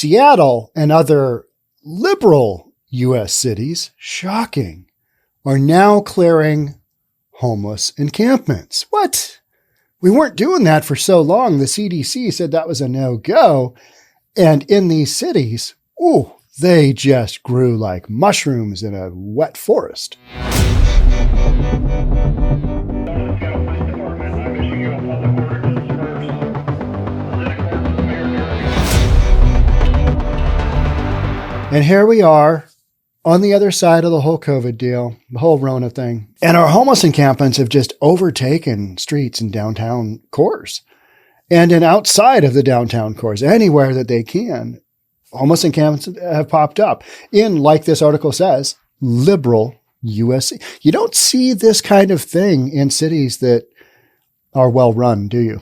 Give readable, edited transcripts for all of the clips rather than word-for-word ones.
Seattle and other liberal U.S. cities, shocking, are now clearing homeless encampments. What? We weren't doing that for so long. The CDC said that was a no-go. And in these cities, ooh, they just grew like mushrooms in a wet forest. And here we are on the other side of the whole COVID deal, the whole Rona thing. And our homeless encampments have just overtaken streets in downtown cores. And in outside of the downtown cores, anywhere that they can, homeless encampments have popped up in, like this article says, liberal U.S. You don't see this kind of thing in cities that are well run, do you?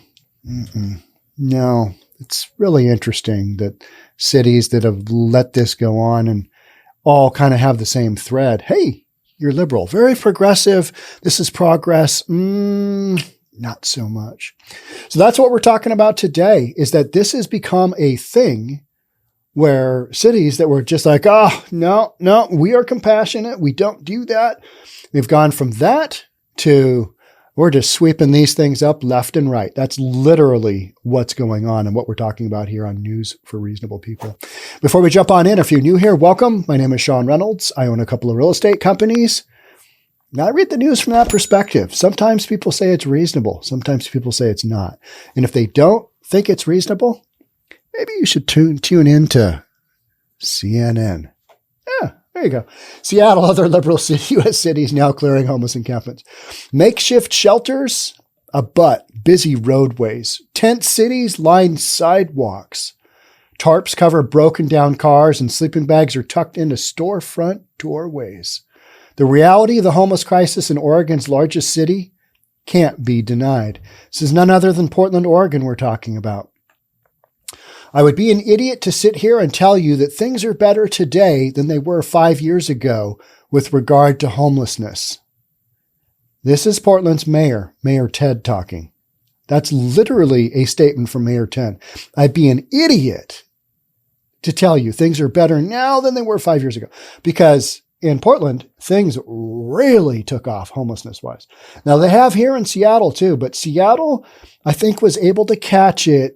No, it's really interesting that cities that have let this go on and all kind of have the same thread. Hey, you're liberal, very progressive. This is progress. Not so much. So that's what we're talking about today, is that this has become a thing where cities that were just like, oh, no, we are compassionate. We don't do that. We've gone from that to we're just sweeping these things up left and right. That's literally what's going on and what we're talking about here on News for Reasonable People. Before we jump on in, if you're new here, welcome. My name is Sean Reynolds. I own a couple of real estate companies. Now, I read the news from that perspective. Sometimes people say it's reasonable. Sometimes people say it's not. And if they don't think it's reasonable, maybe you should tune in to CNN. Yeah, there you go. Seattle, other liberal U.S. cities now clearing homeless encampments. Makeshift shelters abut busy roadways. Tent cities line sidewalks. Tarps cover broken down cars and sleeping bags are tucked into storefront doorways. The reality of the homeless crisis in Oregon's largest city can't be denied. This is none other than Portland, Oregon we're talking about. I would be an idiot to sit here and tell you that things are better today than they were 5 years ago with regard to homelessness. This is Portland's mayor, Mayor Ted, talking. That's literally a statement from Mayor Ted. I'd be an idiot to tell you things are better now than they were 5 years ago, because in Portland, things really took off homelessness-wise. Now, they have here in Seattle too, but Seattle, I think, was able to catch it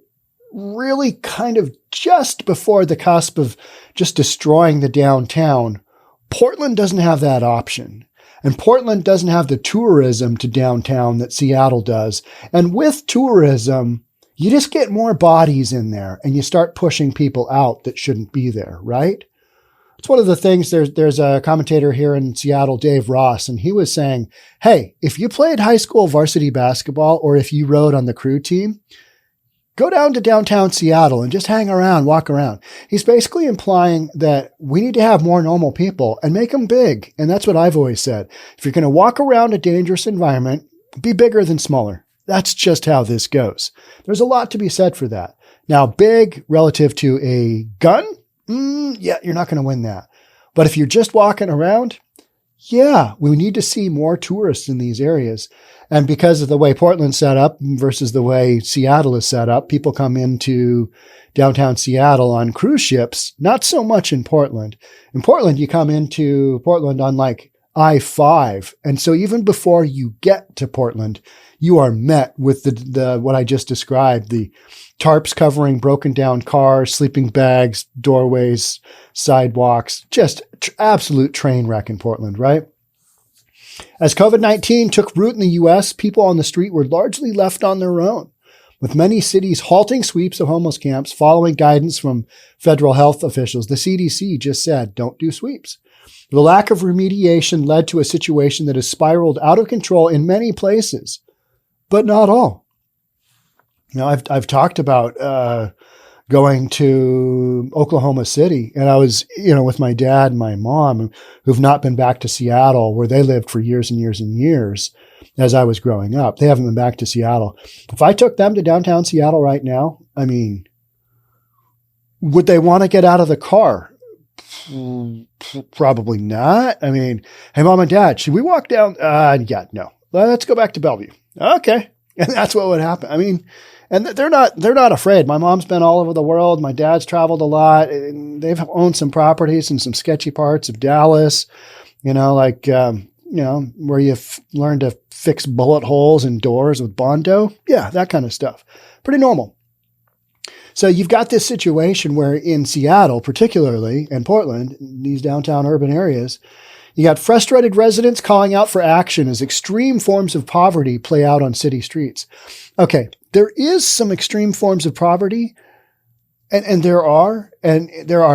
really kind of just before the cusp of just destroying the downtown. Portland doesn't have that option. And Portland doesn't have the tourism to downtown that Seattle does. And with tourism, you just get more bodies in there and you start pushing people out that shouldn't be there, right? It's one of the things, there's a commentator here in Seattle, Dave Ross, and he was saying, hey, if you played high school varsity basketball or if you rode on the crew team, go down to downtown Seattle and just hang around, walk around. He's basically implying that we need to have more normal people and make them big. And that's what I've always said. If you're going to walk around a dangerous environment, be bigger than smaller. That's just how this goes. There's a lot to be said for that. Now, big relative to a gun, yeah, you're not going to win that. But if you're just walking around, yeah, we need to see more tourists in these areas. And because of the way Portland's set up versus the way Seattle is set up, people come into downtown Seattle on cruise ships, not so much in Portland. In Portland, you come into Portland on like I-5. And so even before you get to Portland, you are met with the what I just described, the tarps covering broken down cars, sleeping bags, doorways, sidewalks, just absolute train wreck in Portland, right? As COVID-19 took root in the U.S., people on the street were largely left on their own, with many cities halting sweeps of homeless camps following guidance from federal health officials. The CDC just said, don't do sweeps. The lack of remediation led to a situation that has spiraled out of control in many places, but not all. Now, I've talked about going to Oklahoma City, and I was, with my dad and my mom, who've not been back to Seattle, where they lived for years and years and years as I was growing up. They haven't been back to Seattle. If I took them to downtown Seattle right now, I mean, would they want to get out of the car? Probably not. I mean, hey, Mom and Dad, should we walk down? Yeah, no. Let's go back to Bellevue. Okay. And that's what would happen. I mean, and they're not afraid. My mom's been all over the world. My dad's traveled a lot. And they've owned some properties in some sketchy parts of Dallas, like, where you learn to fix bullet holes in doors with Bondo. Yeah, that kind of stuff. Pretty normal. So you've got this situation where in Seattle, particularly, and Portland, these downtown urban areas, you got frustrated residents calling out for action as extreme forms of poverty play out on city streets. Okay, there is some extreme forms of poverty, and there are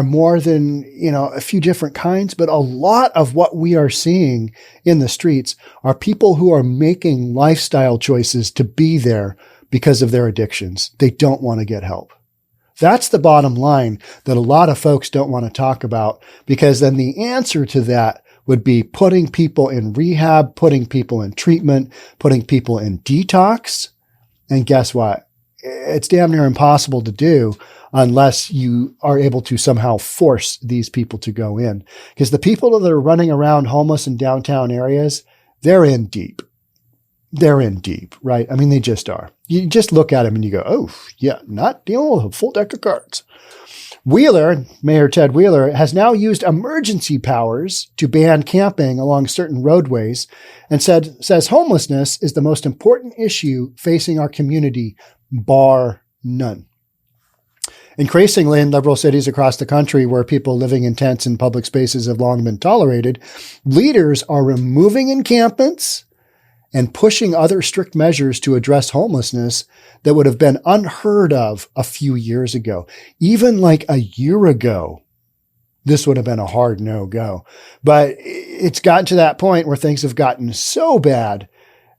more than, a few different kinds, but a lot of what we are seeing in the streets are people who are making lifestyle choices to be there because of their addictions. They don't want to get help. That's the bottom line that a lot of folks don't want to talk about, because then the answer to that would be putting people in rehab, putting people in treatment, putting people in detox. And guess what? It's damn near impossible to do unless you are able to somehow force these people to go in. Because the people that are running around homeless in downtown areas, they're in deep. They're in deep, right? I mean, they just are. You just look at them and you go, oh, yeah, not dealing with a full deck of cards. Wheeler, Mayor Ted Wheeler, has now used emergency powers to ban camping along certain roadways and says homelessness is the most important issue facing our community, bar none. Increasingly in liberal cities across the country where people living in tents in public spaces have long been tolerated, leaders are removing encampments and pushing other strict measures to address homelessness that would have been unheard of a few years ago. Even like a year ago, this would have been a hard no-go. But it's gotten to that point where things have gotten so bad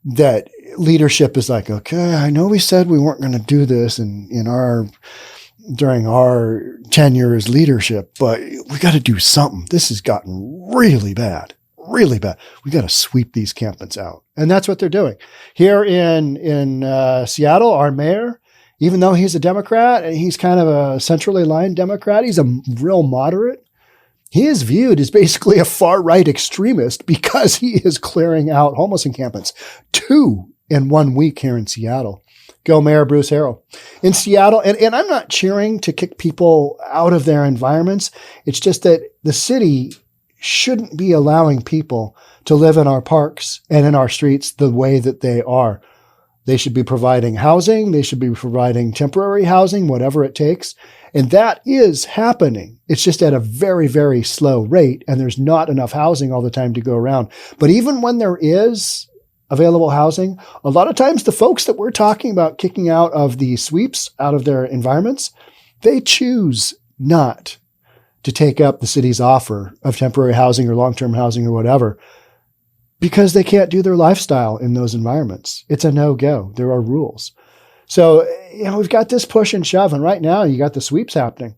that leadership is like, okay, I know we said we weren't going to do this during our tenure as leadership, but we got to do something. This has gotten really bad. Really bad. We got to sweep these encampments out. And that's what they're doing. Here in Seattle, our mayor, even though he's a Democrat and he's kind of a centrally aligned Democrat, he's a real moderate. He is viewed as basically a far-right extremist because he is clearing out homeless encampments. 2 in 1 week here in Seattle. Go Mayor Bruce Harrell. In Seattle, and I'm not cheering to kick people out of their environments. It's just that the city shouldn't be allowing people to live in our parks and in our streets the way that they are. They should be providing housing. They should be providing temporary housing, whatever it takes. And that is happening. It's just at a very, very slow rate. And there's not enough housing all the time to go around. But even when there is available housing, a lot of times the folks that we're talking about kicking out of the sweeps, out of their environments, they choose not to take up the city's offer of temporary housing or long-term housing or whatever, because they can't do their lifestyle in those environments. It's a no-go. There are rules. So, we've got this push and shove, and right now you got the sweeps happening.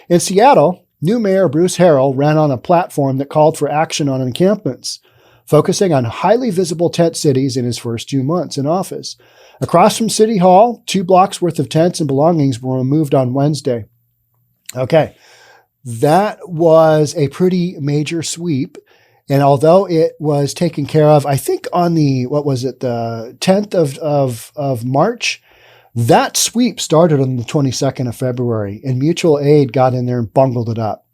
In Seattle, new Mayor Bruce Harrell ran on a platform that called for action on encampments, focusing on highly visible tent cities in his first 2 months in office. Across from City Hall, 2 blocks worth of tents and belongings were removed on Wednesday. Okay. That was a pretty major sweep. And although it was taken care of, I think on the 10th of March, that sweep started on the 22nd of February, and mutual aid got in there and bungled it up.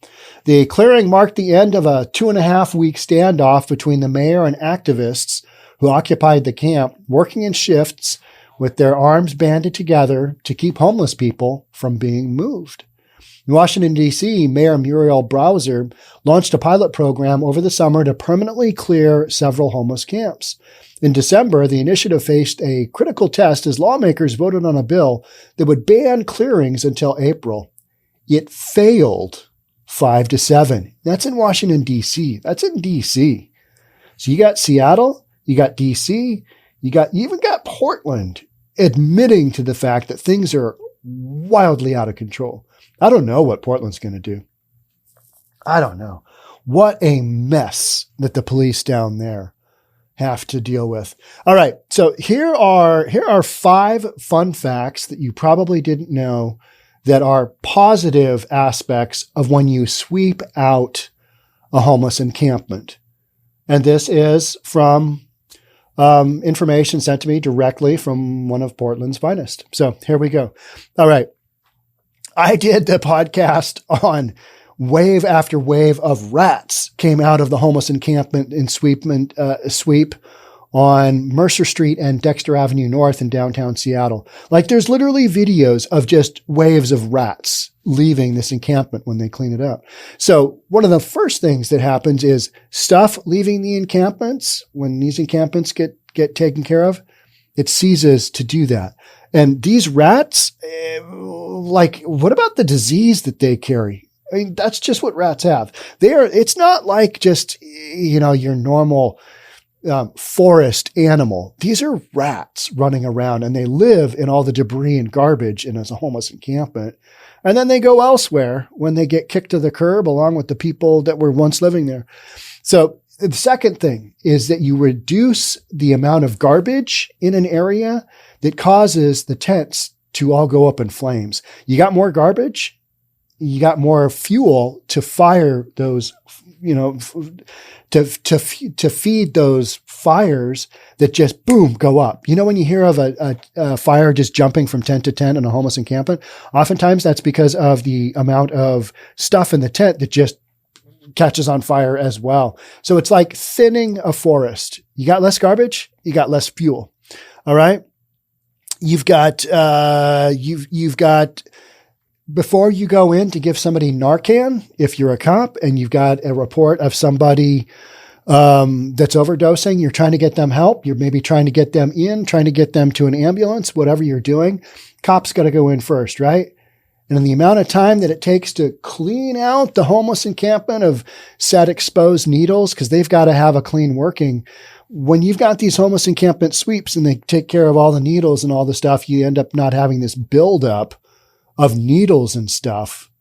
The clearing marked the end of a 2.5-week standoff between the mayor and activists who occupied the camp, working in shifts with their arms banded together to keep homeless people from being moved. In Washington, D.C., Mayor Muriel Bowser launched a pilot program over the summer to permanently clear several homeless camps. In December, the initiative faced a critical test as lawmakers voted on a bill that would ban clearings until April. It failed 5-7. That's in Washington, D.C. That's in D.C. So you got Seattle, you got D.C., you even got Portland admitting to the fact that things are wildly out of control. I don't know what Portland's going to do. I don't know. What a mess that the police down there have to deal with. All right. So here are 5 fun facts that you probably didn't know that are positive aspects of when you sweep out a homeless encampment. And this is from information sent to me directly from one of Portland's finest. So here we go. All right. I did the podcast on wave after wave of rats came out of the homeless encampment and sweep on Mercer Street and Dexter Avenue North in downtown Seattle. Like there's literally videos of just waves of rats leaving this encampment when they clean it up. So one of the first things that happens is stuff leaving the encampments. When these encampments get taken care of, it ceases to do that. And these rats, like, what about the disease that they carry? I mean, that's just what rats have. It's not like just, your normal forest animal. These are rats running around, and they live in all the debris and garbage in a homeless encampment. And then they go elsewhere when they get kicked to the curb along with the people that were once living there. So the second thing is that you reduce the amount of garbage in an area that causes the tents to all go up in flames. You got more garbage, you got more fuel to fire those, to feed those fires that just boom, go up. When you hear of a fire just jumping from tent to tent in a homeless encampment, oftentimes that's because of the amount of stuff in the tent that just catches on fire as well. So it's like thinning a forest. You got less garbage, you got less fuel. All right. You've got before you go in to give somebody Narcan, if you're a cop and you've got a report of somebody that's overdosing, you're trying to get them help. You're maybe trying to get them trying to get them to an ambulance, whatever you're doing. Cops got to go in first, right? And in the amount of time that it takes to clean out the homeless encampment of said exposed needles, because they've got to have a clean working. When you've got these homeless encampment sweeps and they take care of all the needles and all the stuff, you end up not having this buildup of needles and stuff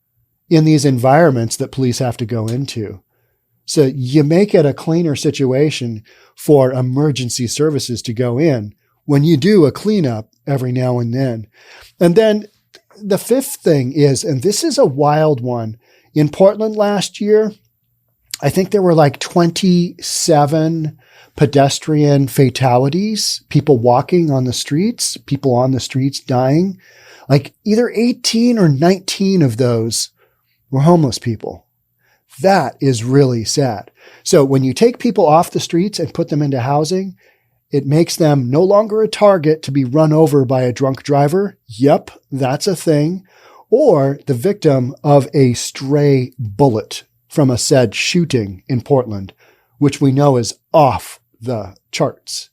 in these environments that police have to go into. So you make it a cleaner situation for emergency services to go in when you do a cleanup every now and then. And then the fifth thing is, and this is a wild one, in Portland last year, I think there were like 27 pedestrian fatalities, people walking on the streets, people on the streets dying. Like either 18 or 19 of those were homeless people. That is really sad. So when you take people off the streets and put them into housing, it makes them no longer a target to be run over by a drunk driver. Yep, that's a thing. Or the victim of a stray bullet from a said shooting in Portland, which we know is off the charts.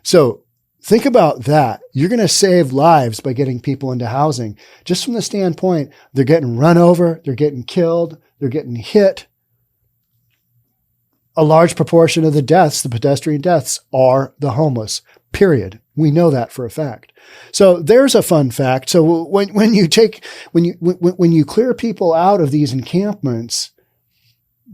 So think about that. You're going to save lives by getting people into housing. Just from the standpoint, they're getting run over, they're getting killed, they're getting hit. A large proportion of the deaths, the pedestrian deaths, are the homeless, period. We know that for a fact. So there's a fun fact. So when you clear people out of these encampments,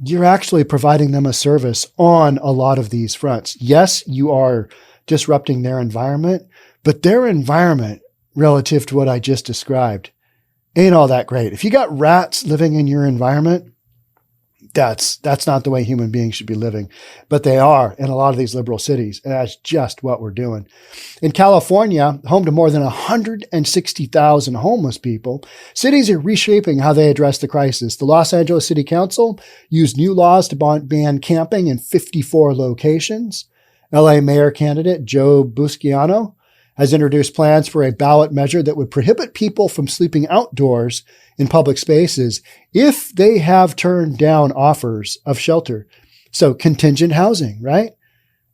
you're actually providing them a service on a lot of these fronts. Yes, you are disrupting their environment, but their environment relative to what I just described ain't all that great. If you got rats living in your environment, that's not the way human beings should be living, but they are in a lot of these liberal cities. And that's just what we're doing. In California, home to more than 160,000 homeless people, cities are reshaping how they address the crisis. The Los Angeles City Council used new laws to ban camping in 54 locations. LA mayor candidate Joe Buscaino has introduced plans for a ballot measure that would prohibit people from sleeping outdoors in public spaces if they have turned down offers of shelter. So contingent housing, right?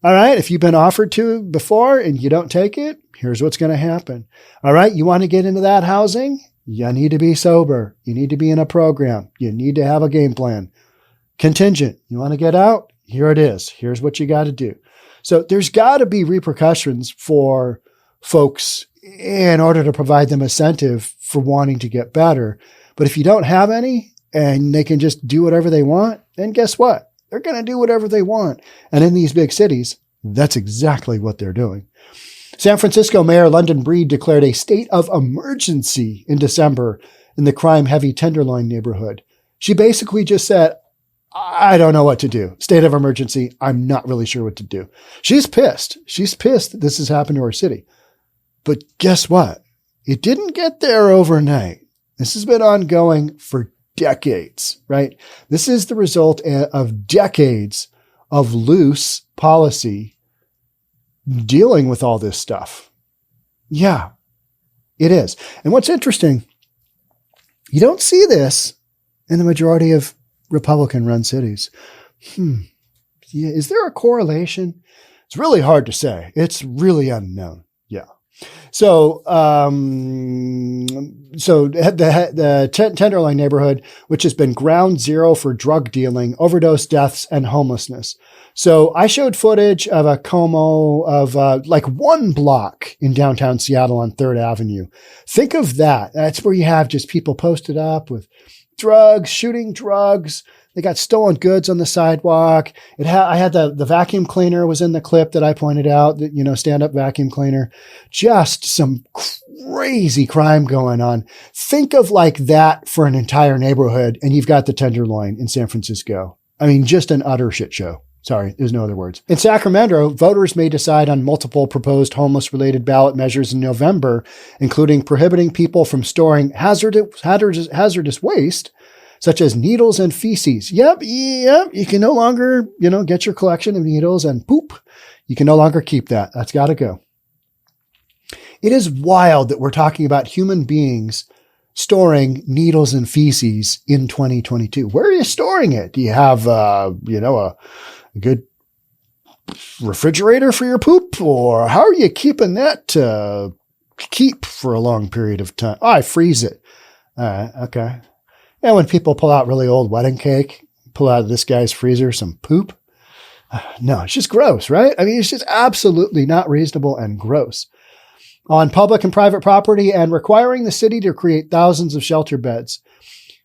All right. If you've been offered to before and you don't take it, here's what's going to happen. All right. You want to get into that housing? You need to be sober. You need to be in a program. You need to have a game plan. Contingent. You want to get out? Here it is. Here's what you got to do. So there's got to be repercussions for folks in order to provide them incentive for wanting to get better. But if you don't have any and they can just do whatever they want, then guess what? They're going to do whatever they want. And in these big cities, that's exactly what they're doing. San Francisco Mayor London Breed declared a state of emergency in December in the crime-heavy Tenderloin neighborhood. She basically just said, I don't know what to do. State of emergency. I'm not really sure what to do. She's pissed. She's pissed that this has happened to her city. But guess what? It didn't get there overnight. This has been ongoing for decades, right? This is the result of decades of loose policy dealing with all this stuff. Yeah, it is. And what's interesting, you don't see this in the majority of Republican-run cities. Yeah, is there a correlation? It's really hard to say. It's really unknown. Yeah. So, the Tenderloin neighborhood, which has been ground zero for drug dealing, overdose deaths, and homelessness. So I showed footage of a Como of like one block in downtown Seattle on 3rd Avenue. Think of that. That's where you have just people posted up with drugs, shooting drugs. They got stolen goods on the sidewalk. I had the vacuum cleaner was in the clip that I pointed out, that, stand-up vacuum cleaner. Just some crazy crime going on. Think of like that for an entire neighborhood, and you've got the Tenderloin in San Francisco. I mean, just an utter shit show. Sorry, there's no other words. In Sacramento, voters may decide on multiple proposed homeless-related ballot measures in November, including prohibiting people from storing hazardous waste, such as needles and feces. Yep, you can no longer, get your collection of needles and poop. You can no longer keep that. That's got to go. It is wild that we're talking about human beings storing needles and feces in 2022. Where are you storing it? Do you have, a good refrigerator for your poop? Or how are you keeping that to keep for a long period of time? Oh, I freeze it. Okay. And when people pull out really old wedding cake, pull out of this guy's freezer some poop. No, it's just gross, right? I mean, it's just absolutely not reasonable and gross. On public and private property and requiring the city to create thousands of shelter beds.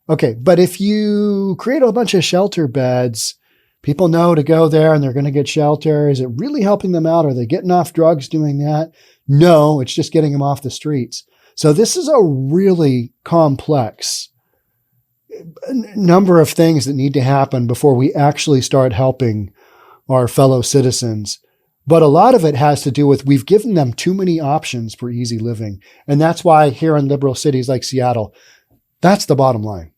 Okay, but if you create a bunch of shelter beds, people know to go there and they're going to get shelter. Is it really helping them out? Are they getting off drugs doing that? No, it's just getting them off the streets. So this is a really complex number of things that need to happen before we actually start helping our fellow citizens. But a lot of it has to do with we've given them too many options for easy living. And that's why here in liberal cities like Seattle, that's the bottom line.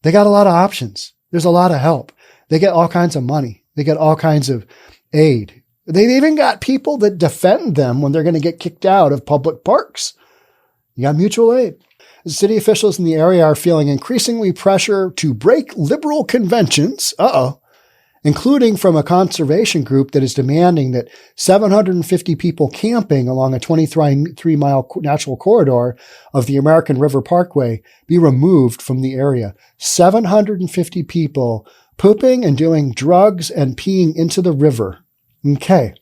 They got a lot of options. There's a lot of help. They get all kinds of money. They get all kinds of aid. They've even got people that defend them when they're going to get kicked out of public parks. You got mutual aid. City officials in the area are feeling increasingly pressure to break liberal conventions, including from a conservation group that is demanding that 750 people camping along a 23-mile natural corridor of the American River Parkway be removed from the area. 750 people pooping and doing drugs and peeing into the river. Okay,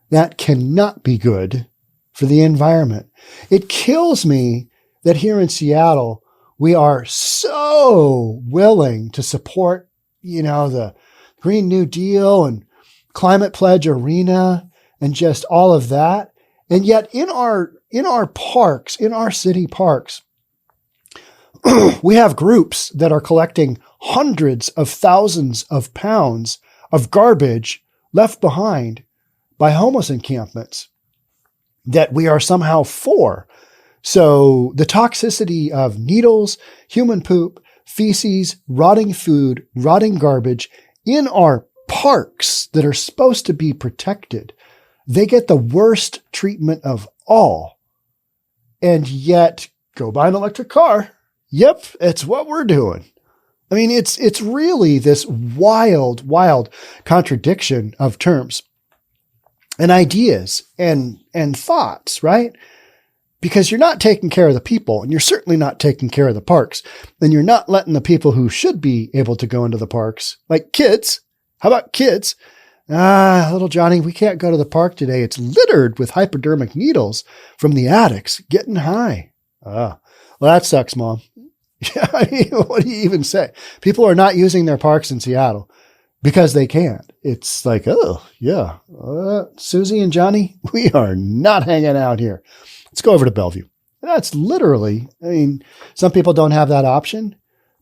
that cannot be good for the environment. It kills me that here in Seattle, we are so willing to support, the Green New Deal and Climate Pledge Arena and just all of that. And yet in our parks, in our city parks, we have groups that are collecting hundreds of thousands of pounds of garbage left behind by homeless encampments that we are somehow for. So the toxicity of needles, human poop, feces, rotting food, rotting garbage in our parks that are supposed to be protected, they get the worst treatment of all. And yet, go buy an electric car. Yep, it's what we're doing. I mean, it's really this wild contradiction of terms and ideas and thoughts, right? Because you're not taking care of the people, and you're certainly not taking care of the parks. Then you're not letting the people who should be able to go into the parks, like kids. How about kids? Little Johnny, we can't go to the park today. It's littered with hypodermic needles from the addicts getting high. Well, that sucks, Mom. Yeah, I mean, what do you even say? People are not using their parks in Seattle because they can't. It's like, oh, yeah, Susie and Johnny, we are not hanging out here. Let's go over to Bellevue. That's literally, I mean, some people don't have that option,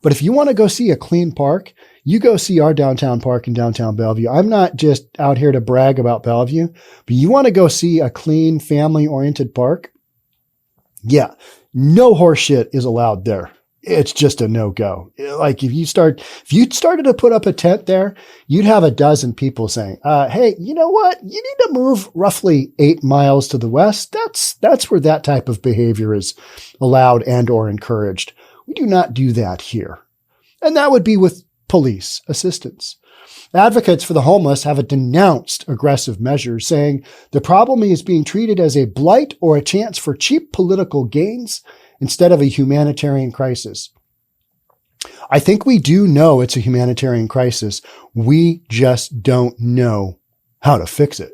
But if you want to go see a clean park, you go see our downtown park in downtown Bellevue. I'm not just out here to brag about Bellevue, but you want to go see a clean, family-oriented park? Yeah, no horse shit is allowed there. It's just a no-go. Like if you started to put up a tent there, you'd have a dozen people saying, hey, you know what? You need to move roughly 8 miles to the west. That's where that type of behavior is allowed and or encouraged. We do not do that here. And that would be with police assistance. Advocates for the homeless have denounced aggressive measures, saying the problem is being treated as a blight or a chance for cheap political gains instead of a humanitarian crisis. I think we do know it's a humanitarian crisis. We just don't know how to fix it.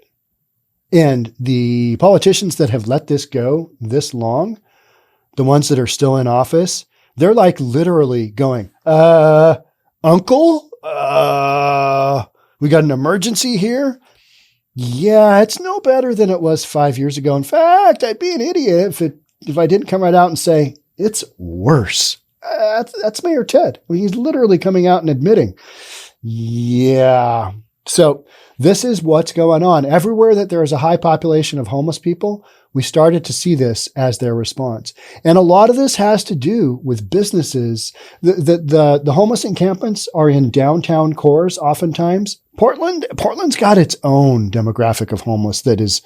And the politicians that have let this go this long, the ones that are still in office, they're like literally going, uncle, we got an emergency here. Yeah, it's no better than it was 5 years ago. In fact, I'd be an idiot if I didn't come right out and say, it's worse. That's Mayor Ted. I mean, he's literally coming out and admitting, yeah. So this is what's going on. Everywhere that there is a high population of homeless people, we started to see this as their response. And a lot of this has to do with businesses. The homeless encampments are in downtown cores oftentimes. Portland's got its own demographic of homeless that is,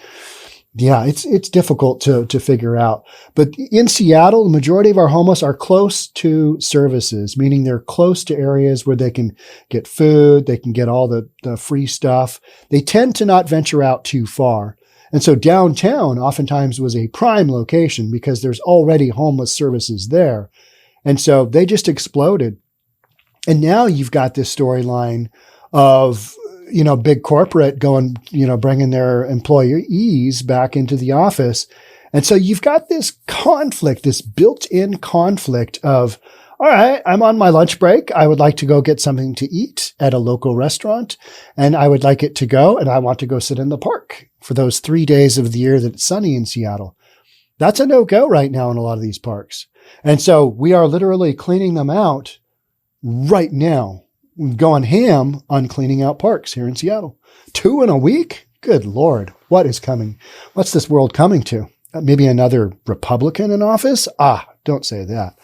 yeah, it's difficult to figure out. But in Seattle, the majority of our homeless are close to services, meaning they're close to areas where they can get food, they can get all the free stuff. They tend to not venture out too far. And so downtown oftentimes was a prime location because there's already homeless services there. And so they just exploded. And now you've got this storyline of, big corporate going, bringing their employees back into the office. And so you've got this conflict, this built-in conflict of, all right, I'm on my lunch break. I would like to go get something to eat at a local restaurant, and I would like it to go, and I want to go sit in the park for those 3 days of the year that it's sunny in Seattle. That's a no-go right now in a lot of these parks. And so we are literally cleaning them out right now. We've gone ham on cleaning out parks here in Seattle. 2 in a week? Good Lord. What is coming? What's this world coming to? Maybe another Republican in office? Don't say that.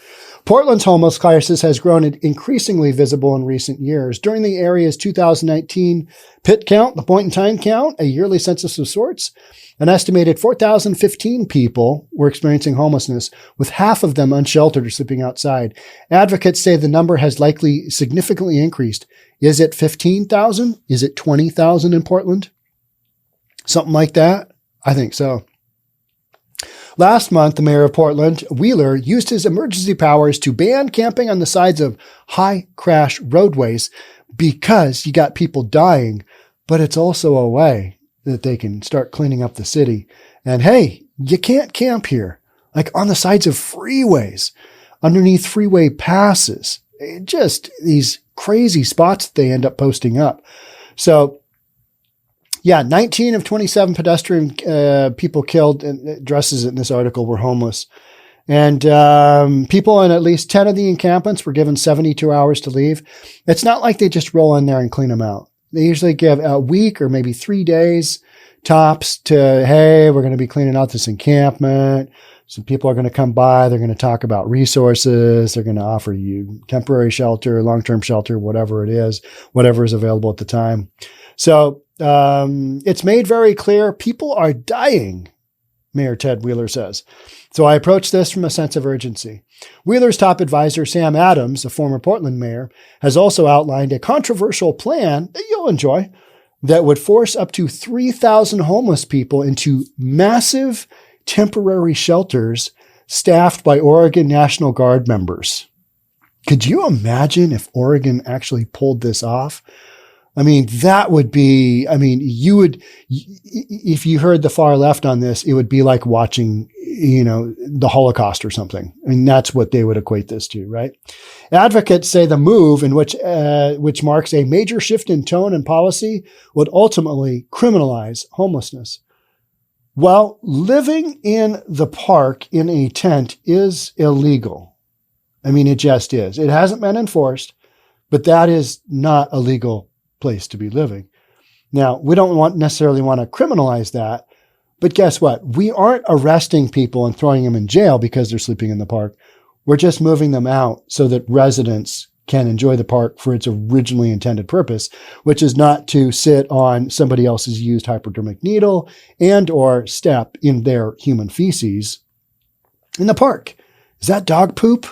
Portland's homeless crisis has grown increasingly visible in recent years. During the area's 2019 PIT count, the point-in-time count, a yearly census of sorts, an estimated 4,015 people were experiencing homelessness, with half of them unsheltered or sleeping outside. Advocates say the number has likely significantly increased. Is it 15,000? Is it 20,000 in Portland? Something like that? I think so. Last month, the mayor of Portland, Wheeler, used his emergency powers to ban camping on the sides of high crash roadways because you got people dying, but it's also a way that they can start cleaning up the city. And hey, you can't camp here, like on the sides of freeways, underneath freeway passes, just these crazy spots that they end up posting up. So yeah, 19 of 27 pedestrian people killed, and it addresses it in this article, were homeless. And people in at least 10 of the encampments were given 72 hours to leave. It's not like they just roll in there and clean them out. They usually give a week or maybe 3 days tops to, hey, we're going to be cleaning out this encampment. Some people are going to come by. They're going to talk about resources. They're going to offer you temporary shelter, long-term shelter, whatever it is, whatever is available at the time. So it's made very clear people are dying, Mayor Ted Wheeler says. So I approach this from a sense of urgency. Wheeler's top advisor, Sam Adams, a former Portland mayor, has also outlined a controversial plan that you'll enjoy that would force up to 3,000 homeless people into massive temporary shelters staffed by Oregon National Guard members. Could you imagine if Oregon actually pulled this off? I mean, that would be, you would, if you heard the far left on this, it would be like watching, the Holocaust or something. I mean, that's what they would equate this to, right? Advocates say the move, in which marks a major shift in tone and policy, would ultimately criminalize homelessness. Well, living in the park in a tent is illegal. I mean, it just is. It hasn't been enforced, but that is not a legal place to be living. Now, we don't necessarily want to criminalize that, but guess what? We aren't arresting people and throwing them in jail because they're sleeping in the park. We're just moving them out so that residents can enjoy the park for its originally intended purpose, which is not to sit on somebody else's used hypodermic needle and or step in their human feces in the park. Is that dog poop?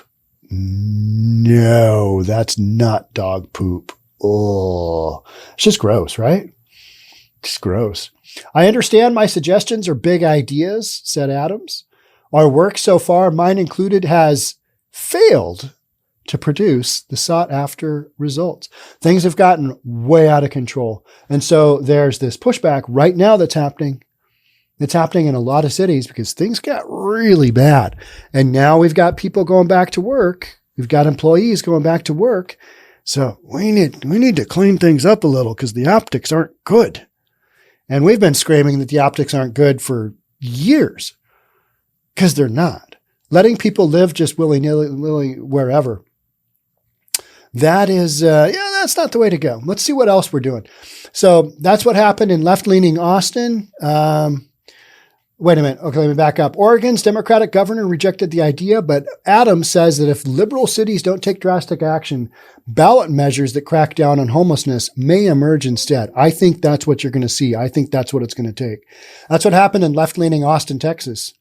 No, that's not dog poop. Oh, it's just gross, right? It's gross. I understand my suggestions are big ideas, said Adams. Our work so far, mine included, has failed to produce the sought after results. Things have gotten way out of control. And so there's this pushback right now that's happening. It's happening in a lot of cities because things got really bad. And now we've got people going back to work. We've got employees going back to work. So we need to clean things up a little because the optics aren't good. And we've been screaming that the optics aren't good for years because they're not. Letting people live just willy-nilly wherever. That is, that's not the way to go. Let's see what else we're doing. So that's what happened in left-leaning Austin. Wait a minute. Okay, let me back up. Oregon's Democratic governor rejected the idea, but Adams says that if liberal cities don't take drastic action, ballot measures that crack down on homelessness may emerge instead. I think that's what you're going to see. I think that's what it's going to take. That's what happened in left-leaning Austin, Texas.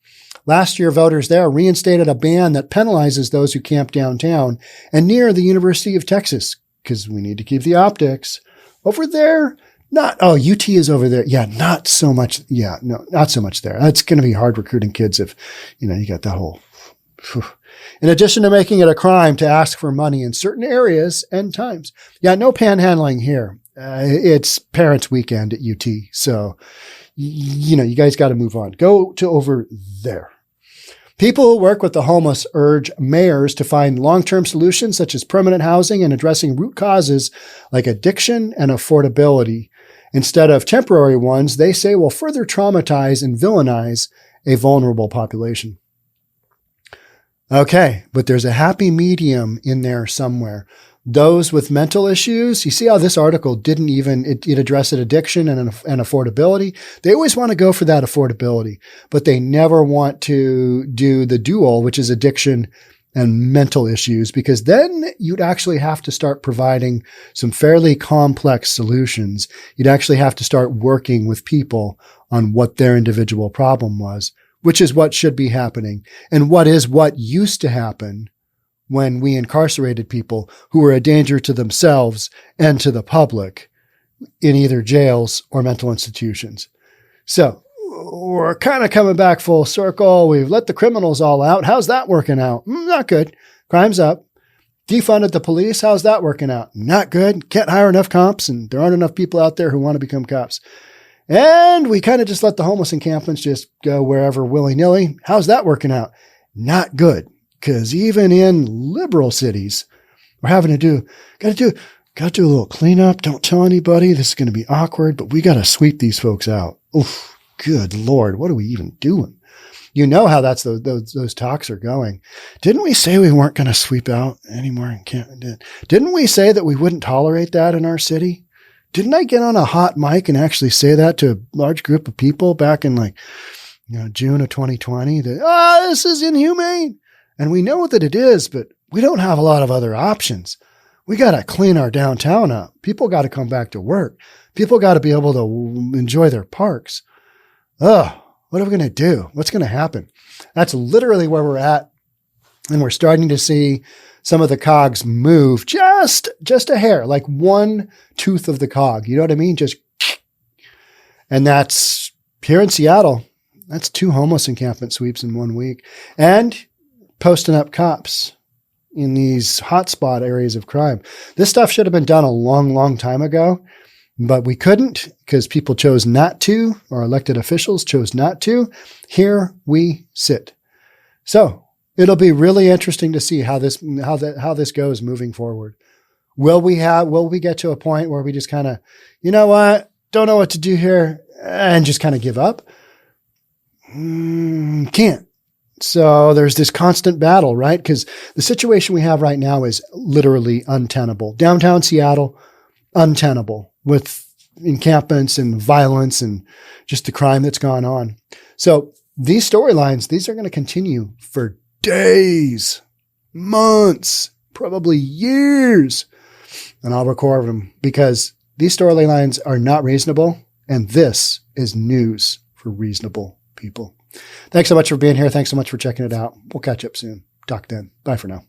Last year, voters there reinstated a ban that penalizes those who camp downtown and near the University of Texas, because we need to keep the optics. Over there, UT is over there. Yeah, not so much. Yeah, no, not so much there. That's going to be hard recruiting kids if, you got the whole. In addition to making it a crime to ask for money in certain areas and times. Yeah, no panhandling here. It's parents' weekend at UT. So, you guys got to move on. Go to over there. People who work with the homeless urge mayors to find long-term solutions such as permanent housing and addressing root causes like addiction and affordability. Instead of temporary ones, they say will further traumatize and villainize a vulnerable population. Okay, but there's a happy medium in there somewhere. Those with mental issues, you see how this article didn't even, it addressed addiction and affordability. They always want to go for that affordability, but they never want to do the dual, which is addiction and mental issues, because then you'd actually have to start providing some fairly complex solutions. You'd actually have to start working with people on what their individual problem was, which is what should be happening and what used to happen when we incarcerated people who were a danger to themselves and to the public in either jails or mental institutions. So we're kind of coming back full circle. We've let the criminals all out. How's that working out? Not good. Crime's up. Defunded the police. How's that working out? Not good. Can't hire enough cops, and there aren't enough people out there who want to become cops. And we kind of just let the homeless encampments just go wherever willy-nilly. How's that working out? Not good. Because even in liberal cities, we're having to got to do a little cleanup. Don't tell anybody. This is going to be awkward, but we got to sweep these folks out. Oof, good Lord. What are we even doing? You know how those talks are going. Didn't we say we weren't going to sweep out anymore? Didn't we say that we wouldn't tolerate that in our city? Didn't I get on a hot mic and actually say that to a large group of people back in June of 2020? That, this is inhumane. And we know that it is, but we don't have a lot of other options. We got to clean our downtown up. People got to come back to work. People got to be able to enjoy their parks. What are we going to do? What's going to happen? That's literally where we're at. And we're starting to see some of the cogs move just a hair, like one tooth of the cog. You know what I mean? And that's here in Seattle. That's 2 homeless encampment sweeps in 1 week. And posting up cops in these hotspot areas of crime. This stuff should have been done a long, long time ago, but we couldn't because people chose not to, or elected officials chose not to. Here we sit. So it'll be really interesting to see how this goes moving forward. Will we get to a point where we just kind of, you know what, don't know what to do here and just kind of give up? Can't. So there's this constant battle, right? Because the situation we have right now is literally untenable. Downtown Seattle, untenable with encampments and violence and just the crime that's gone on. So these storylines, these are going to continue for days, months, probably years. And I'll record them because these storylines are not reasonable. And this is news for reasonable people. Thanks so much for being here. Thanks so much for checking it out. We'll catch up soon. Talk then. Bye for now.